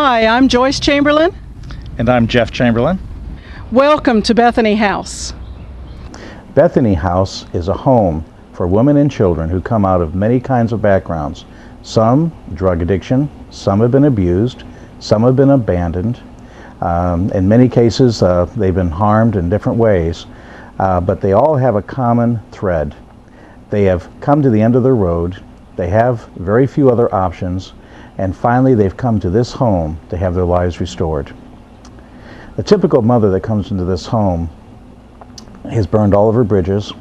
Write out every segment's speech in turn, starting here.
Hi, I'm Joyce Chamberlain. And I'm Jeff Chamberlain. Welcome to Bethany House. Bethany House is a home for women and children who come out of many kinds of backgrounds. Some drug addiction, some have been abused, some have been abandoned. In many cases, they've been harmed in different ways, but they all have a common thread. They have come to the end of their road, they have very few other options, and finally they've come to this home to have their lives restored. The typical mother that comes into this home has burned all of her bridges.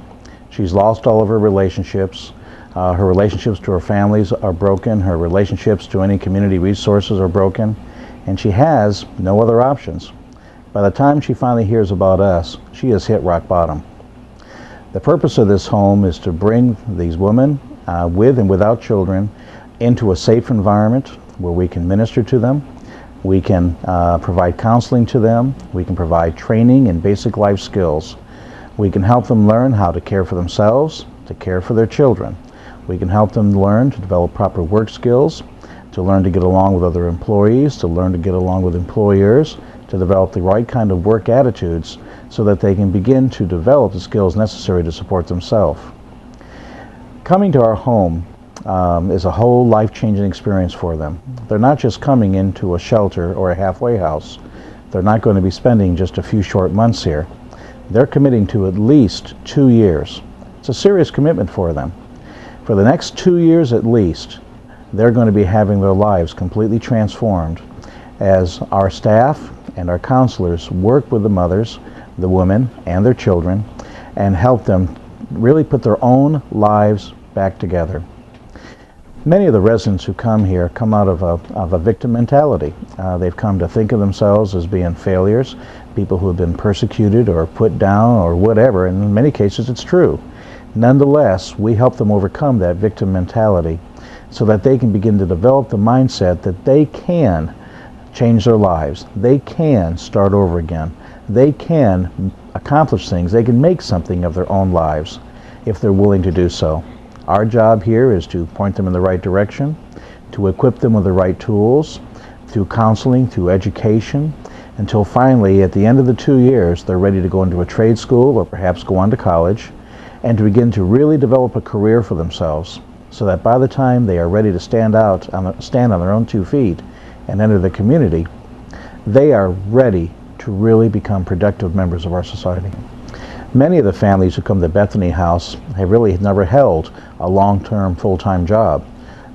She's lost all of her relationships. Her relationships to her families are broken. Her relationships to any community resources are broken. And she has no other options. By the time she finally hears about us, she has hit rock bottom. The purpose of this home is to bring these women with and without children into a safe environment where we can minister to them. We can provide counseling to them. We can provide training and basic life skills. We can help them learn how to care for themselves, to care for their children. We can help them learn to develop proper work skills, to learn to get along with other employees, to learn to get along with employers, to develop the right kind of work attitudes so that they can begin to develop the skills necessary to support themselves. Coming to our home is a whole life-changing experience for them. They're not just coming into a shelter or a halfway house. They're not going to be spending just a few short months here. They're committing to at least 2 years. It's a serious commitment for them. For the next 2 years at least, they're going to be having their lives completely transformed as our staff and our counselors work with the mothers, the women, and their children and help them really put their own lives back together. Many of the residents who come here come out of a victim mentality. They've come to think of themselves as being failures, people who have been persecuted or put down or whatever, and in many cases it's true. Nonetheless, we help them overcome that victim mentality so that they can begin to develop the mindset that they can change their lives. They can start over again. They can accomplish things. They can make something of their own lives if they're willing to do so. Our job here is to point them in the right direction, to equip them with the right tools, through counseling, through education, until finally, at the end of the 2 years, they're ready to go into a trade school or perhaps go on to college, and to begin to really develop a career for themselves, so that by the time they are ready to stand on their own 2 feet and enter the community, they are ready to really become productive members of our society. Many of the families who come to Bethany House have really never held a long-term, full-time job.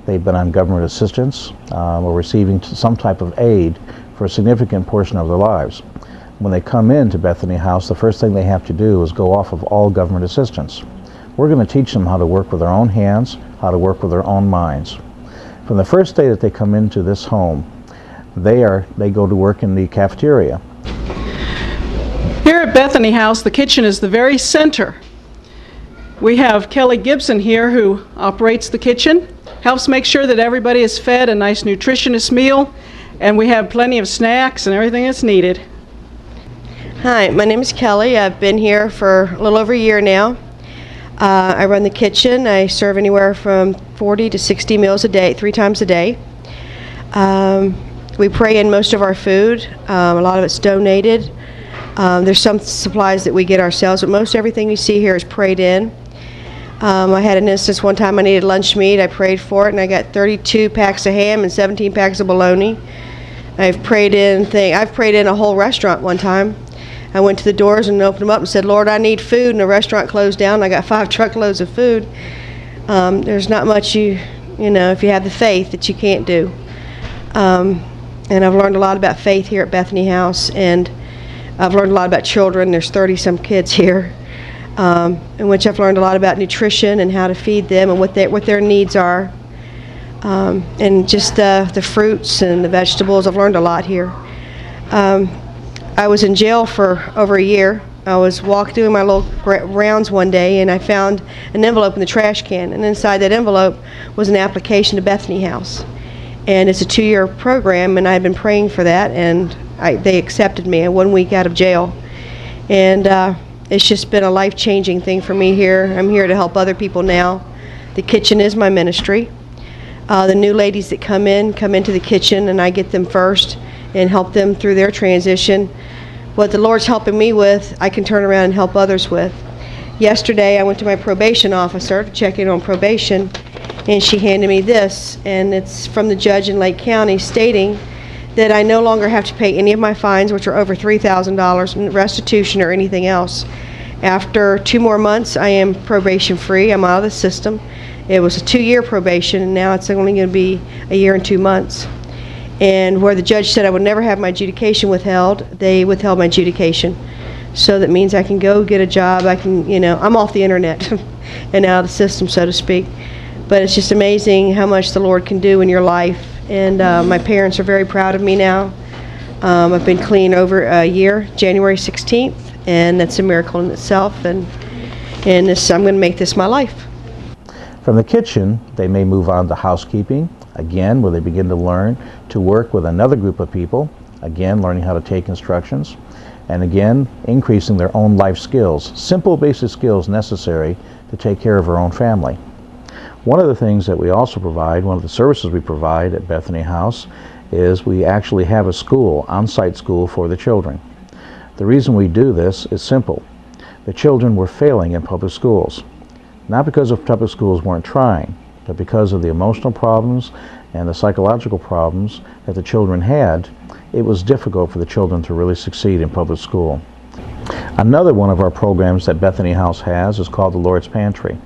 They've been on government assistance or receiving some type of aid for a significant portion of their lives. When they come into Bethany House, the first thing they have to do is go off of all government assistance. We're going to teach them how to work with their own hands, how to work with their own minds. From the first day that they come into this home, they go to work in the cafeteria. Here at Bethany House, the kitchen is the very center. We have Kelly Gibson here who operates the kitchen, helps make sure that everybody is fed a nice nutritious meal, and we have plenty of snacks and everything that's needed. Hi, my name is Kelly. I've been here for a little over a year now. I run the kitchen. I serve anywhere from 40 to 60 meals a day, 3 times a day. We pray in most of our food. A lot of it's donated. There's some supplies that we get ourselves, but most everything you see here is prayed in. I had an instance one time I needed lunch meat. I prayed for it, and I got 32 packs of ham and 17 packs of bologna. I've prayed in a whole restaurant one time. I went to the doors and opened them up and said, Lord, I need food, and the restaurant closed down. I got 5 truckloads of food. There's not much you know, if you have the faith, that you can't do. And I've learned a lot about faith here at Bethany House, and I've learned a lot about children. There's 30-some kids here, in which I've learned a lot about nutrition and how to feed them and what their needs are. And just the fruits and the vegetables. I've learned a lot here. I was in jail for over a year. I was doing my little rounds one day, and I found an envelope in the trash can, and inside that envelope was an application to Bethany House. And it's a 2-year program, and I had been praying for that, and they accepted me 1 week out of jail. And it's just been a life-changing thing for me here. I'm here to help other people now. The kitchen is my ministry. The new ladies that come into the kitchen, and I get them first and help them through their transition. What the Lord's helping me with, I can turn around and help others with. Yesterday, I went to my probation officer to check in on probation, and she handed me this, and it's from the judge in Lake County stating that I no longer have to pay any of my fines, which are over $3,000 in restitution or anything else. After 2 more months, I am probation free. I'm out of the system. It was a 2-year probation, and now it's only going to be a year and 2 months. And where the judge said I would never have my adjudication withheld, they withheld my adjudication. So that means I can go get a job. I can, I'm off the internet and out of the system, so to speak. But it's just amazing how much the Lord can do in your life. And my parents are very proud of me now. I've been clean over a year, January 16th, and that's a miracle in itself. And I'm going to make this my life. From the kitchen, they may move on to housekeeping, again, where they begin to learn to work with another group of people, again, learning how to take instructions, and again, increasing their own life skills, simple basic skills necessary to take care of our own family. One of the things that we also provide, one of the services we provide at Bethany House, is we actually have a school, on-site school for the children. The reason we do this is simple. The children were failing in public schools. Not because of public schools weren't trying, but because of the emotional problems and the psychological problems that the children had. It was difficult for the children to really succeed in public school. Another one of our programs that Bethany House has is called the Lord's Pantry.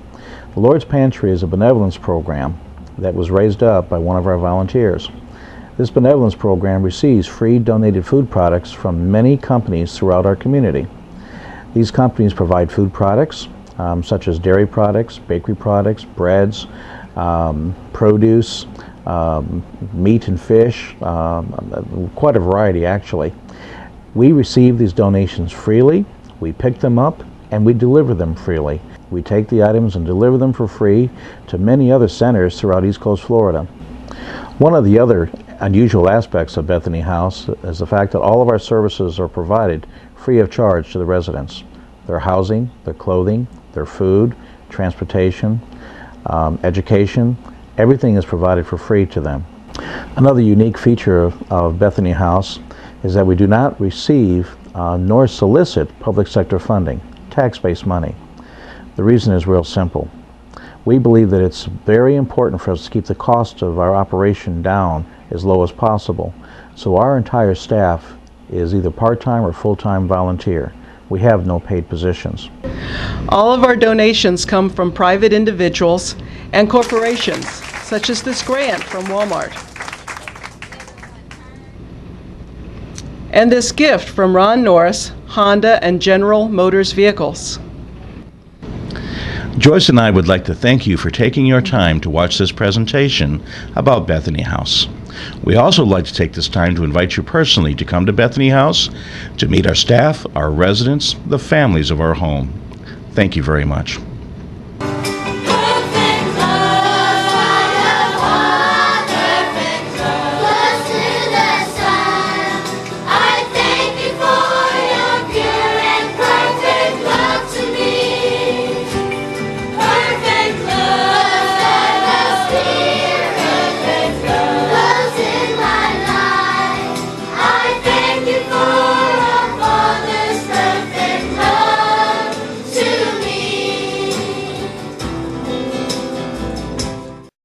The Lord's Pantry is a benevolence program that was raised up by one of our volunteers. This benevolence program receives free donated food products from many companies throughout our community. These companies provide food products such as dairy products, bakery products, breads, produce, meat and fish, quite a variety actually. We receive these donations freely, we pick them up, and we deliver them freely. We take the items and deliver them for free to many other centers throughout East Coast Florida. One of the other unusual aspects of Bethany House is the fact that all of our services are provided free of charge to the residents. Their housing, their clothing, their food, transportation, education, everything is provided for free to them. Another unique feature of Bethany House is that we do not receive nor solicit public sector funding, tax-based money. The reason is real simple. We believe that it's very important for us to keep the cost of our operation down as low as possible. So our entire staff is either part-time or full-time volunteer. We have no paid positions. All of our donations come from private individuals and corporations, such as this grant from Walmart. And this gift from Ron Norris, Honda and General Motors Vehicles. Joyce and I would like to thank you for taking your time to watch this presentation about Bethany House. We also like to take this time to invite you personally to come to Bethany House to meet our staff, our residents, the families of our home. Thank you very much.